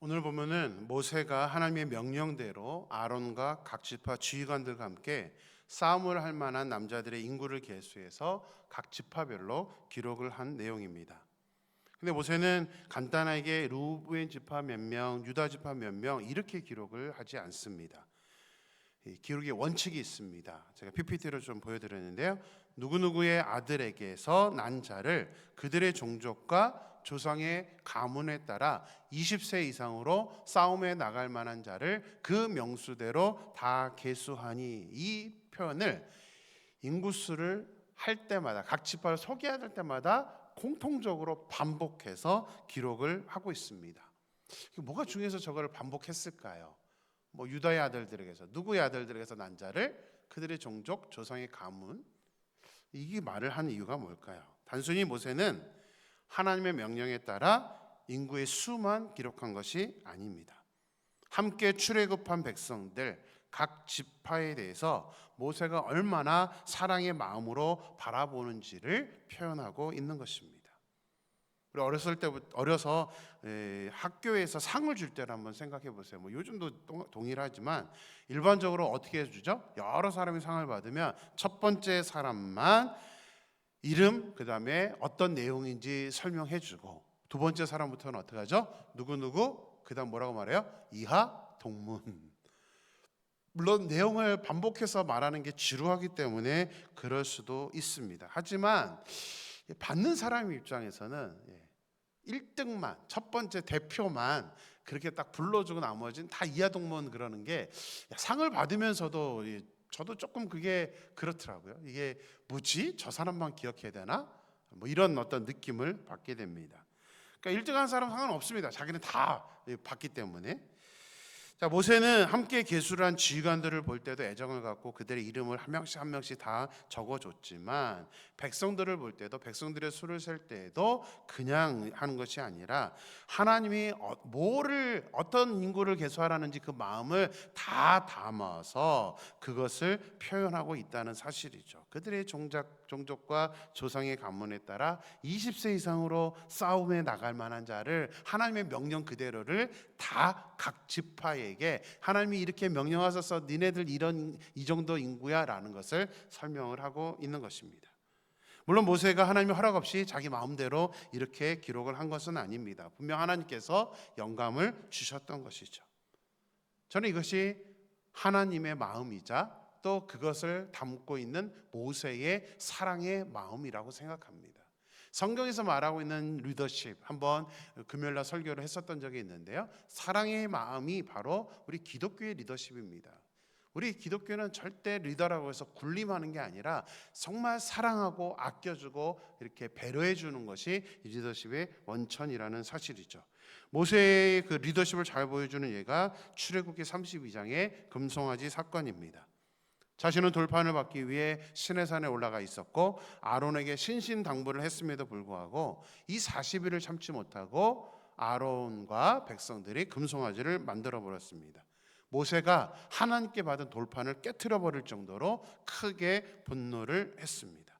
오늘 보면은 모세가 하나님의 명령대로 아론과 각 지파 지휘관들과 함께 싸움을 할 만한 남자들의 인구를 계수해서 각 지파별로 기록을 한 내용입니다. 근데 모세는 간단하게 루벤 지파 몇 명, 유다 지파 몇 명 이렇게 기록을 하지 않습니다. 이 기록의 원칙이 있습니다. 제가 PPT로 좀 보여드렸는데요. 누구누구의 아들에게서 난 자를 그들의 종족과 조상의 가문에 따라 20세 이상으로 싸움에 나갈 만한 자를 그 명수대로 다 계수하니, 이 표현을 인구수를 할 때마다 각 지파를 소개할 때마다 공통적으로 반복해서 기록을 하고 있습니다. 뭐가 중요해서 저거를 반복했을까요? 유다의 아들들에게서, 누구의 아들들에게서 난 자를 그들의 종족 조상의 가문, 이게 말을 하는 이유가 뭘까요? 단순히 모세는 하나님의 명령에 따라 인구의 수만 기록한 것이 아닙니다. 함께 출애굽한 백성들 각 지파에 대해서 모세가 얼마나 사랑의 마음으로 바라보는지를 표현하고 있는 것입니다. 우리 어려서 학교에서 상을 줄 때를 한번 생각해 보세요. 요즘도 동일하지만 일반적으로 어떻게 해주죠? 여러 사람이 상을 받으면 첫 번째 사람만 이름, 그 다음에 어떤 내용인지 설명해주고, 두 번째 사람부터는 어떻게 하죠? 누구누구, 그 다음 뭐라고 말해요? 이하 동문. 물론 내용을 반복해서 말하는 게 지루하기 때문에 그럴 수도 있습니다. 하지만 받는 사람 입장에서는 1등만, 첫 번째 대표만 그렇게 딱 불러주고 나머지는 다 이하동문 그러는 게, 상을 받으면서도 저도 조금 그게 그렇더라고요. 이게 뭐지? 저 사람만 기억해야 되나? 이런 어떤 느낌을 받게 됩니다. 그러니까 1등한 사람 상관없습니다. 자기는 다 받기 때문에. 자, 모세는 함께 계수를 한 지휘관들을 볼 때도 애정을 갖고 그들의 이름을 한 명씩 한 명씩 다 적어줬지만, 백성들을 볼 때도, 백성들의 수를 셀 때에도 그냥 하는 것이 아니라 하나님이 어떤 인구를 계수하라는지 그 마음을 다 담아서 그것을 표현하고 있다는 사실이죠. 그들의 종족과 조상의 가문에 따라 20세 이상으로 싸움에 나갈 만한 자를, 하나님의 명령 그대로를 다 각 지파에게 하나님이 이렇게 명령하셔서 니네들 이 정도 인구야 라는 것을 설명을 하고 있는 것입니다. 물론 모세가 하나님의 허락 없이 자기 마음대로 이렇게 기록을 한 것은 아닙니다. 분명 하나님께서 영감을 주셨던 것이죠. 저는 이것이 하나님의 마음이자 또 그것을 담고 있는 모세의 사랑의 마음이라고 생각합니다. 성경에서 말하고 있는 리더십, 한번 금요일날 설교를 했었던 적이 있는데요, 사랑의 마음이 바로 우리 기독교의 리더십입니다. 우리 기독교는 절대 리더라고 해서 군림하는 게 아니라 정말 사랑하고 아껴주고 이렇게 배려해 주는 것이 리더십의 원천이라는 사실이죠. 모세의 그 리더십을 잘 보여주는 예가 출애굽기 32장의 금송아지 사건입니다. 자신은 돌판을 받기 위해 시내산에 올라가 있었고 아론에게 신신당부를 했음에도 불구하고 이 40일을 참지 못하고 아론과 백성들이 금송아지를 만들어 버렸습니다. 모세가 하나님께 받은 돌판을 깨트려 버릴 정도로 크게 분노를 했습니다.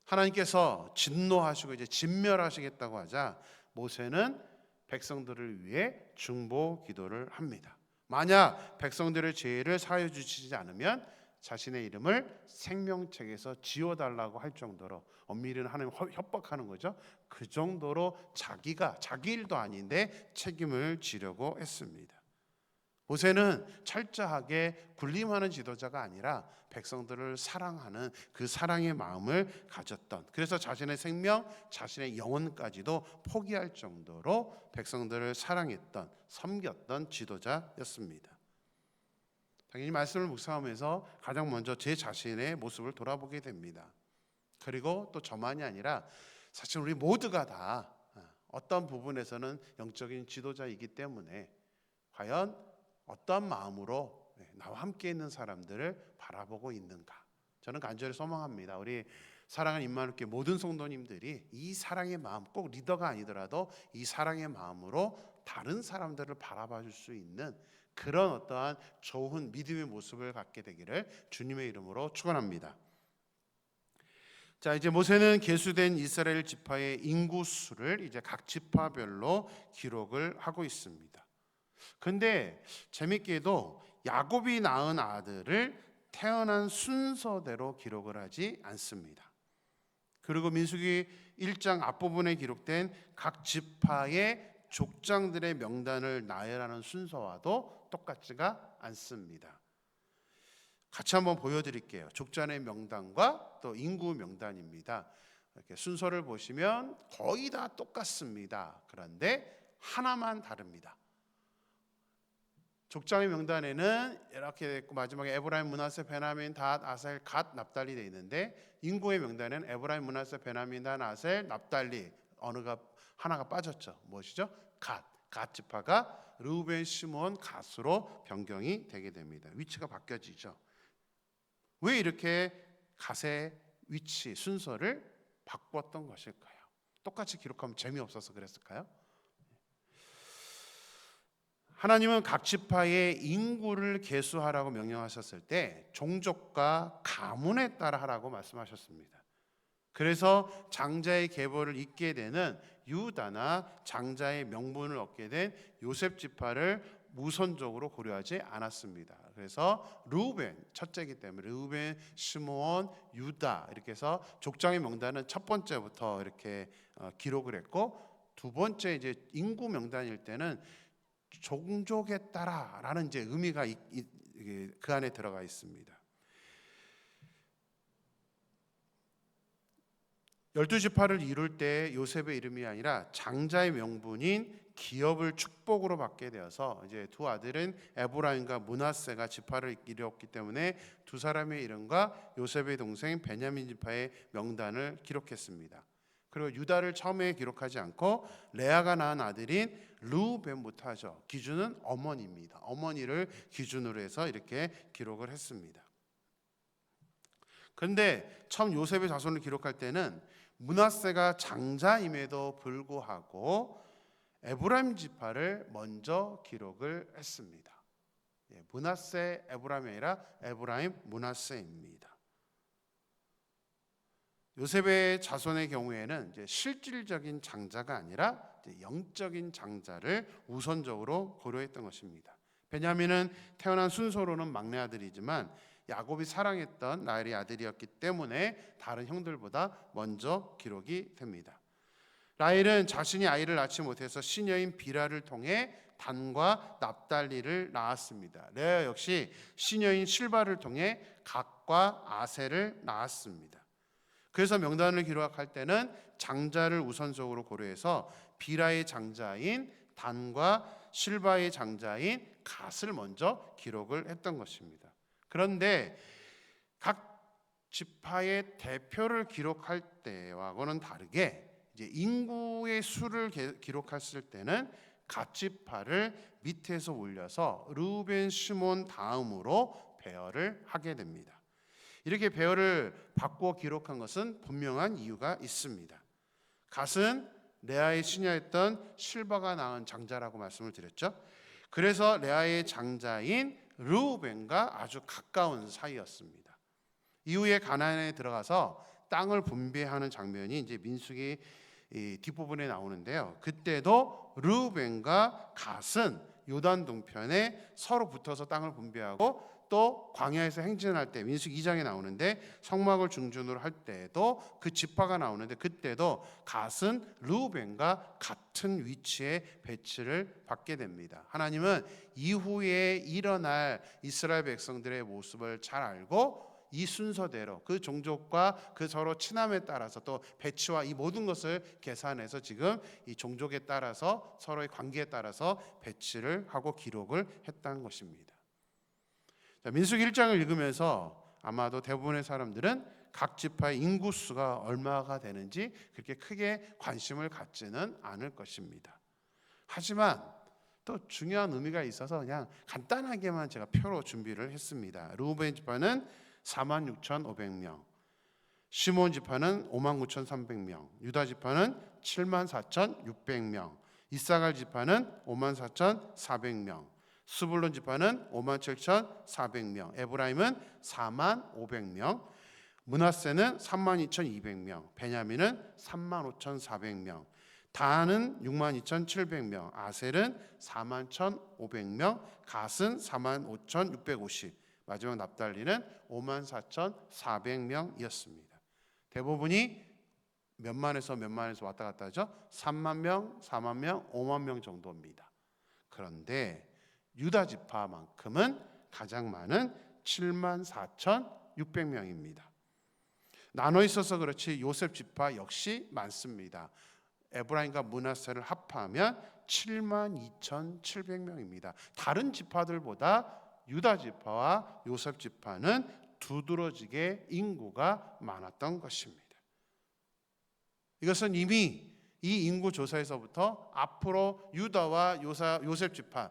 하나님께서 진노하시고 이제 진멸하시겠다고 하자 모세는 백성들을 위해 중보 기도를 합니다. 만약 백성들의 죄를 사하여 주시지 않으면 자신의 이름을 생명책에서 지워달라고 할 정도로, 엄밀히 하나님 협박하는 거죠. 그 정도로 자기가 자기 일도 아닌데 책임을 지려고 했습니다. 모세는 철저하게 군림하는 지도자가 아니라 백성들을 사랑하는 그 사랑의 마음을 가졌던, 그래서 자신의 생명, 자신의 영혼까지도 포기할 정도로 백성들을 사랑했던, 섬겼던 지도자였습니다. 당연히 말씀을 묵상하면서 가장 먼저 제 자신의 모습을 돌아보게 됩니다. 그리고 또 저만이 아니라 사실 우리 모두가 다 어떤 부분에서는 영적인 지도자이기 때문에 과연 어떠한 마음으로 나와 함께 있는 사람들을 바라보고 있는가, 저는 간절히 소망합니다. 우리 사랑하는 임마누엘교회 모든 성도님들이 이 사랑의 마음, 꼭 리더가 아니더라도 이 사랑의 마음으로 다른 사람들을 바라봐 줄 수 있는 그런 어떠한 좋은 믿음의 모습을 갖게 되기를 주님의 이름으로 축원합니다. 자, 이제 모세는 계수된 이스라엘 지파의 인구 수를 이제 각 지파별로 기록을 하고 있습니다. 근데 재밌게도 야곱이 낳은 아들을 태어난 순서대로 기록을 하지 않습니다. 그리고 민수기 1장 앞부분에 기록된 각 지파의 족장들의 명단을 나열하는 순서와도 똑같지가 않습니다. 같이 한번 보여드릴게요. 족장의 명단과 또 인구 명단입니다. 이렇게 순서를 보시면 거의 다 똑같습니다. 그런데 하나만 다릅니다. 족장의 명단에는 이렇게 있고 마지막에 에브라임, 므낫세, 베냐민, 닷, 아셀, 갓, 납달리 되어 있는데 인구의 명단에는 에브라임, 므낫세, 베냐민, 닷, 아셀, 납달리 어느가 하나가 빠졌죠. 무엇이죠? 갓. 갓 지파가 르우벤, 시므온, 갓으로 변경이 되게 됩니다. 위치가 바뀌어지죠. 왜 이렇게 갓의 위치, 순서를 바꿨던 것일까요? 똑같이 기록하면 재미없어서 그랬을까요? 하나님은 각 지파의 인구를 계수하라고 명령하셨을 때 종족과 가문에 따라 하라고 말씀하셨습니다. 그래서 장자의 계보를 잇게 되는 유다나 장자의 명분을 얻게 된 요셉 지파를 우선적으로 고려하지 않았습니다. 그래서 르우벤 첫째이기 때문에 르우벤, 시므온, 유다 이렇게 해서 족장의 명단은 첫 번째부터 이렇게 기록을 했고 두 번째 이제 인구 명단일 때는 종족에 따라라는 이제 의미가 그 안에 들어가 있습니다. 12지파를 이룰 때 요셉의 이름이 아니라 장자의 명분인 기업을 축복으로 받게 되어서 이제 두 아들은 에브라임과 므낫세가 지파를 이뤘기 때문에 두 사람의 이름과 요셉의 동생 베냐민 지파의 명단을 기록했습니다. 그리고 유다를 처음에 기록하지 않고 레아가 낳은 아들인 르우벤부터 하죠. 기준은 어머니입니다. 어머니를 기준으로 해서 이렇게 기록을 했습니다. 그런데 처음 요셉의 자손을 기록할 때는 므낫세가 장자임에도 불구하고 에브라임 지파를 먼저 기록을 했습니다. 므낫세 에브라임이 아니라 에브라임 므낫세입니다. 요셉의 자손의 경우에는 이제 실질적인 장자가 아니라 이제 영적인 장자를 우선적으로 고려했던 것입니다. 베냐민은 태어난 순서로는 막내 아들이지만 야곱이 사랑했던 라헬의 아들이었기 때문에 다른 형들보다 먼저 기록이 됩니다. 라헬은 자신이 아이를 낳지 못해서 시녀인 비라를 통해 단과 납달리를 낳았습니다. 레아 역시 시녀인 실바를 통해 갓과 아셀을 낳았습니다. 그래서 명단을 기록할 때는 장자를 우선적으로 고려해서 비라의 장자인 단과 실바의 장자인 갓을 먼저 기록을 했던 것입니다. 그런데 각 지파의 대표를 기록할 때와는 다르게 이제 인구의 수를 기록했을 때는 각 지파를 밑에서 올려서 르우벤, 시몬 다음으로 배열을 하게 됩니다. 이렇게 배열을 바꾸어 기록한 것은 분명한 이유가 있습니다. 갓은 레아의 시녀였던 실바가 낳은 장자라고 말씀을 드렸죠. 그래서 레아의 장자인 르우벤과 아주 가까운 사이였습니다. 이후에 가나안에 들어가서 땅을 분배하는 장면이 이제 민수기 뒷부분에 나오는데요. 그때도 르우벤과 갓은 요단 동편에 서로 붙어서 땅을 분배하고 또 광야에서 행진할 때 민수기 2장에 나오는데 성막을 중심으로 할 때도 그 지파가 나오는데 그때도 갓은 르우벤과 같은 위치에 배치를 받게 됩니다. 하나님은 이후에 일어날 이스라엘 백성들의 모습을 잘 알고 이 순서대로 그 종족과 그 서로 친함에 따라서 또 배치와 이 모든 것을 계산해서 지금 이 종족에 따라서 서로의 관계에 따라서 배치를 하고 기록을 했다는 것입니다. 민수기 1장을 읽으면서 아마도 대부분의 사람들은 각 지파의 인구수가 얼마가 되는지 그렇게 크게 관심을 갖지는 않을 것입니다. 하지만 또 중요한 의미가 있어서 그냥 간단하게만 제가 표로 준비를 했습니다. 르우벤 지파는 46,500명, 시몬 지파는 59,300명, 유다 지파는 74,600명, 이사갈 지파는 54,400명, 스불론 지파는 57,400명, 에브라임은 45,000명, 므낫세는 32,200명, 베냐민은 35,400명, 단은 62,700명, 아셀은 41,500명, 갓은 45,650, 마지막 납달리는 54,400명이었습니다. 대부분이 몇만에서 왔다 갔다 하죠. 3만 명, 4만 명, 5만 명 정도입니다. 그런데 유다 지파만큼은 가장 많은 74,600명입니다. 나눠 있어서 그렇지 요셉 지파 역시 많습니다. 에브라임과 므낫세를 합하면 72,700명입니다. 다른 지파들보다 유다 지파와 요셉 지파는 두드러지게 인구가 많았던 것입니다. 이것은 이미 이 인구 조사에서부터 앞으로 유다와 요셉 지파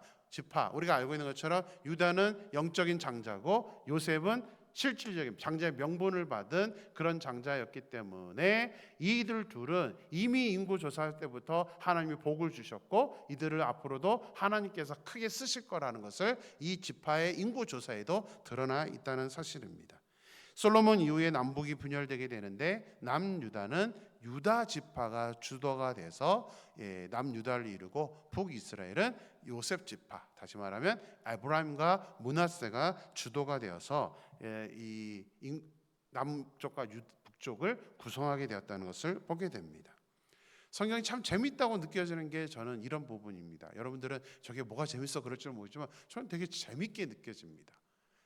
우리가 알고 있는 것처럼 유다는 영적인 장자고 요셉은 실질적인 장자의 명분을 받은 그런 장자였기 때문에 이들 둘은 이미 인구 조사할 때부터 하나님이 복을 주셨고 이들을 앞으로도 하나님께서 크게 쓰실 거라는 것을 이 지파의 인구 조사에도 드러나 있다는 사실입니다. 솔로몬 이후에 남북이 분열되게 되는데 남유다는 유다 지파가 주도가 돼서 남유다를 이루고 북이스라엘은 요셉 지파, 다시 말하면 에브라임과 므낫세가 주도가 되어서 이 남쪽과 북쪽을 구성하게 되었다는 것을 보게 됩니다. 성경이 참 재밌다고 느껴지는 게 저는 이런 부분입니다. 여러분들은 저게 뭐가 재밌어 그럴 줄 모르지만 저는 되게 재밌게 느껴집니다.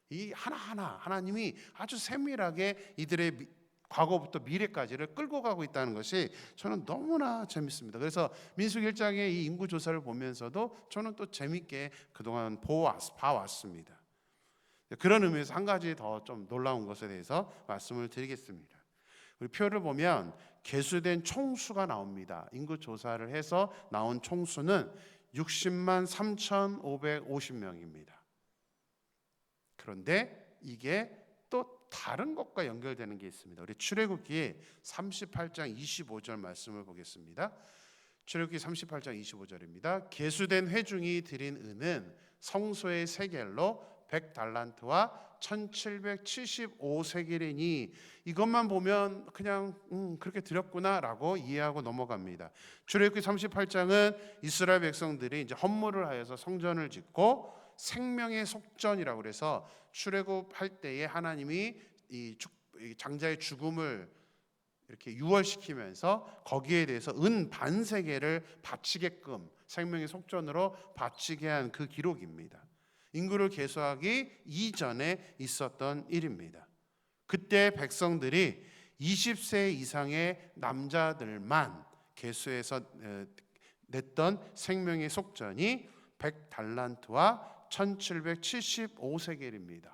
이 하나하나 하나님이 아주 세밀하게 이들의 과거부터 미래까지를 끌고 가고 있다는 것이 저는 너무나 재밌습니다. 그래서 민수기 1장의 이 인구 조사를 보면서도 저는 또 재밌게 그동안 봐왔습니다. 그런 의미에서 한 가지 더 좀 놀라운 것에 대해서 말씀을 드리겠습니다. 우리 표를 보면 계수된 총수가 나옵니다. 인구 조사를 해서 나온 총수는 60만 3,550명입니다. 그런데 이게 또 다른 것과 연결되는 게 있습니다. 우리 출애굽기 38장 25절 말씀을 보겠습니다. 출애굽기 38장 25절입니다. 계수된 회중이 드린 은은 성소의 세겔로 100달란트와 1775세겔이니 이것만 보면 그냥 그렇게 드렸구나라고 이해하고 넘어갑니다. 출애굽기 38장은 이스라엘 백성들이 이제 헌물을 하여서 성전을 짓고 생명의 속전이라고 그래서 출애굽할 때에 하나님이 이 장자의 죽음을 이렇게 유월시키면서 거기에 대해서 은 반세겔을 바치게끔 생명의 속전으로 바치게 한 그 기록입니다. 인구를 계수하기 이전에 있었던 일입니다. 그때 백성들이 20세 이상의 남자들만 계수해서 냈던 생명의 속전이 100달란트와 1775세겔입니다.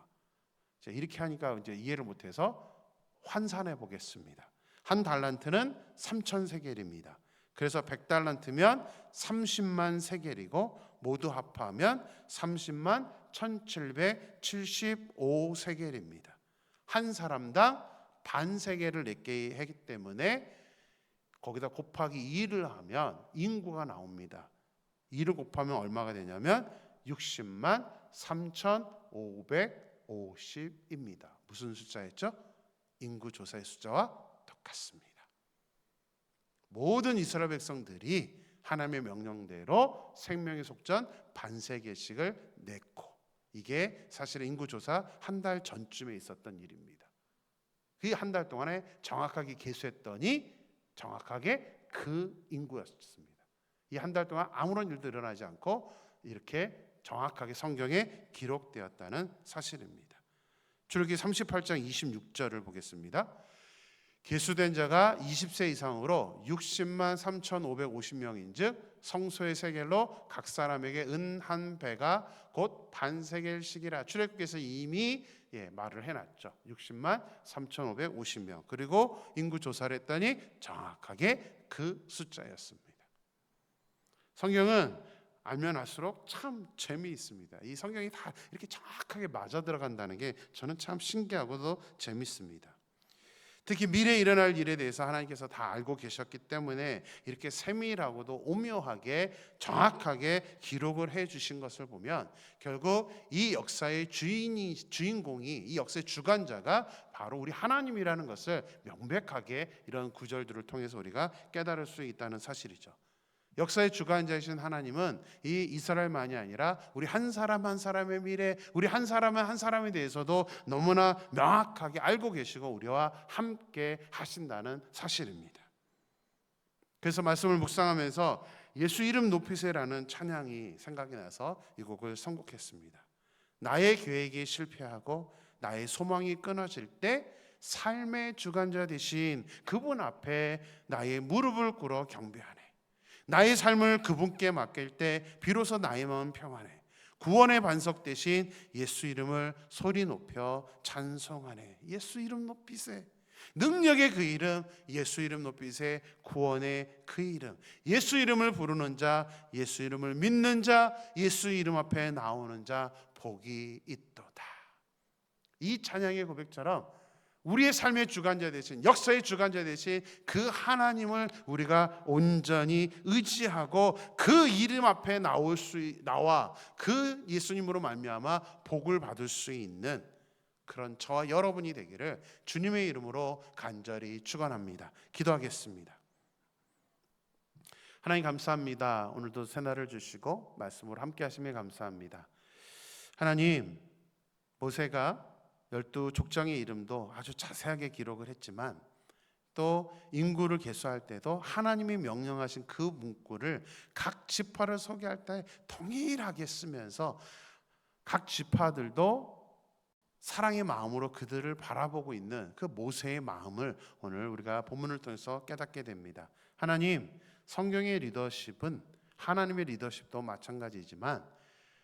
이렇게 하니까 이제 이해를 못해서 환산해 보겠습니다. 한 달란트는 3,000세겔입니다. 그래서 100달란트면 30만 세겔이고 모두 합하면 30만 1775세겔입니다. 한 사람당 반 세겔을 냈게 하기 때문에 거기다 곱하기 2를 하면 인구가 나옵니다. 2를 곱하면 얼마가 되냐면 60만 3,550입니다. 무슨 숫자였죠? 인구 조사의 숫자와 똑같습니다. 모든 이스라엘 백성들이 하나님의 명령대로 생명의 속전 반세겔씩을 냈고 이게 사실 인구 조사 한 달 전쯤에 있었던 일입니다. 그 한 달 동안에 정확하게 계수했더니 정확하게 그 인구였습니다. 이 한 달 동안 아무런 일도 일어나지 않고 이렇게 정확하게 성경에 기록되었다는 사실입니다. 출애굽기 38장 26절을 보겠습니다. 계수된 자가 20세 이상으로 60만 3,550명인즉 성소의 세겔로 각 사람에게 은 한 배가 곧 반세겔씩이라. 출애굽기에서 이미 말을 해놨죠. 60만 3,550명. 그리고 인구 조사를 했더니 정확하게 그 숫자였습니다. 성경은 알면 알수록 참 재미있습니다. 이 성경이 다 이렇게 정확하게 맞아 들어간다는 게 저는 참 신기하고도 재밌습니다. 특히 미래에 일어날 일에 대해서 하나님께서 다 알고 계셨기 때문에 이렇게 세밀하고도 오묘하게 정확하게 기록을 해 주신 것을 보면 결국 이 역사의 주인공이, 이 역사의 주관자가 바로 우리 하나님이라는 것을 명백하게 이런 구절들을 통해서 우리가 깨달을 수 있다는 사실이죠. 역사의 주관자이신 하나님은 이 이스라엘만이 아니라 우리 한 사람 한 사람의 미래, 우리 한 사람 한 사람에 대해서도 너무나 명확하게 알고 계시고 우리와 함께 하신다는 사실입니다. 그래서 말씀을 묵상하면서 예수 이름 높이세라는 찬양이 생각이 나서 이 곡을 선곡했습니다. 나의 계획이 실패하고 나의 소망이 끊어질 때 삶의 주관자 되신 그분 앞에 나의 무릎을 꿇어 경배하네. 나의 삶을 그분께 맡길 때 비로소 나의 마음 평안해. 구원의 반석 대신 예수 이름을 소리 높여 찬송하네. 예수 이름 높이세. 능력의 그 이름, 예수 이름 높이세. 구원의 그 이름, 예수 이름을 부르는 자, 예수 이름을 믿는 자, 예수 이름 앞에 나오는 자 복이 있도다. 이 찬양의 고백처럼 우리의 삶의 주관자 되신, 역사의 주관자 되신 그 하나님을 우리가 온전히 의지하고 그 이름 앞에 나와 그 예수님으로 말미암아 복을 받을 수 있는 그런 저와 여러분이 되기를 주님의 이름으로 간절히 축원합니다. 기도하겠습니다. 하나님 감사합니다. 오늘도 새날을 주시고 말씀으로 함께 하심에 감사합니다. 하나님, 모세가 12족장의 이름도 아주 자세하게 기록을 했지만 또 인구를 계수할 때도 하나님이 명령하신 그 문구를 각 지파를 소개할 때 동일하게 쓰면서 각 지파들도 사랑의 마음으로 그들을 바라보고 있는 그 모세의 마음을 오늘 우리가 본문을 통해서 깨닫게 됩니다. 하나님, 성경의 리더십은 하나님의 리더십도 마찬가지지만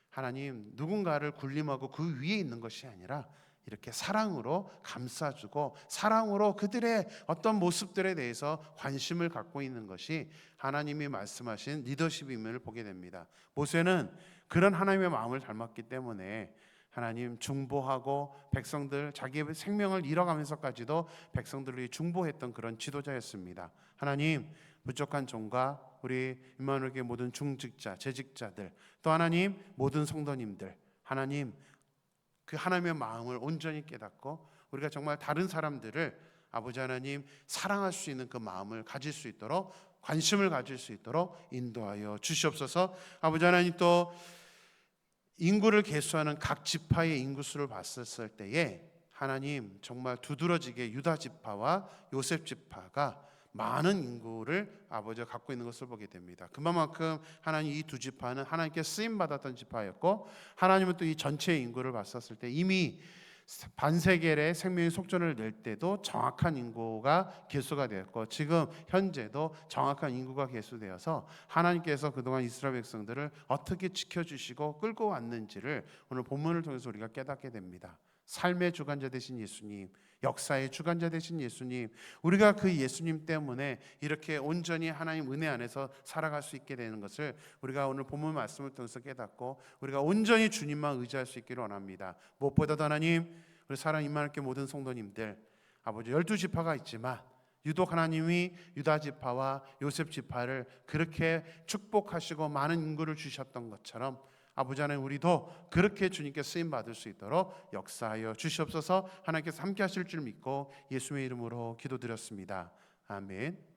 하나님, 누군가를 군림하고 그 위에 있는 것이 아니라 이렇게 사랑으로 감싸주고 사랑으로 그들의 어떤 모습들에 대해서 관심을 갖고 있는 것이 하나님이 말씀하신 리더십임을 보게 됩니다. 모세는 그런 하나님의 마음을 닮았기 때문에 하나님 중보하고 백성들 자기의 생명을 잃어가면서까지도 백성들이 중보했던 그런 지도자였습니다. 하나님, 부족한 종과 우리 임마누엘교회 모든 중직자, 재직자들, 또 하나님 모든 성도님들, 하나님 그 하나님의 마음을 온전히 깨닫고 우리가 정말 다른 사람들을 아버지 하나님 사랑할 수 있는 그 마음을 가질 수 있도록, 관심을 가질 수 있도록 인도하여 주시옵소서. 아버지 하나님, 또 인구를 계수하는 각 지파의 인구수를 봤을 때에 하나님 정말 두드러지게 유다 지파와 요셉 지파가 많은 인구를 아버지가 갖고 있는 것을 보게 됩니다. 그만큼 하나님 이 두 지파는 하나님께 쓰임 받았던 지파였고, 하나님은 또 이 전체의 인구를 봤었을 때 이미 반세겔의 생명의 속전을 낼 때도 정확한 인구가 계수가 되었고, 지금 현재도 정확한 인구가 계수되어서 하나님께서 그동안 이스라엘 백성들을 어떻게 지켜주시고 끌고 왔는지를 오늘 본문을 통해서 우리가 깨닫게 됩니다. 삶의 주관자 되신 예수님, 역사의 주관자 되신 예수님, 우리가 그 예수님 때문에 이렇게 온전히 하나님 은혜 안에서 살아갈 수 있게 되는 것을 우리가 오늘 본문 말씀을 통해서 깨닫고 우리가 온전히 주님만 의지할 수 있기를 원합니다. 무엇보다도 하나님, 우리 사랑 임마누엘교회 모든 성도님들, 아버지 12지파가 있지만 유독 하나님이 유다 지파와 요셉 지파를 그렇게 축복하시고 많은 인구를 주셨던 것처럼 아버지 하나님, 우리도 그렇게 주님께 쓰임 받을 수 있도록 역사하여 주시옵소서. 하나님께서 함께 하실 줄 믿고 예수의 이름으로 기도드렸습니다. 아멘.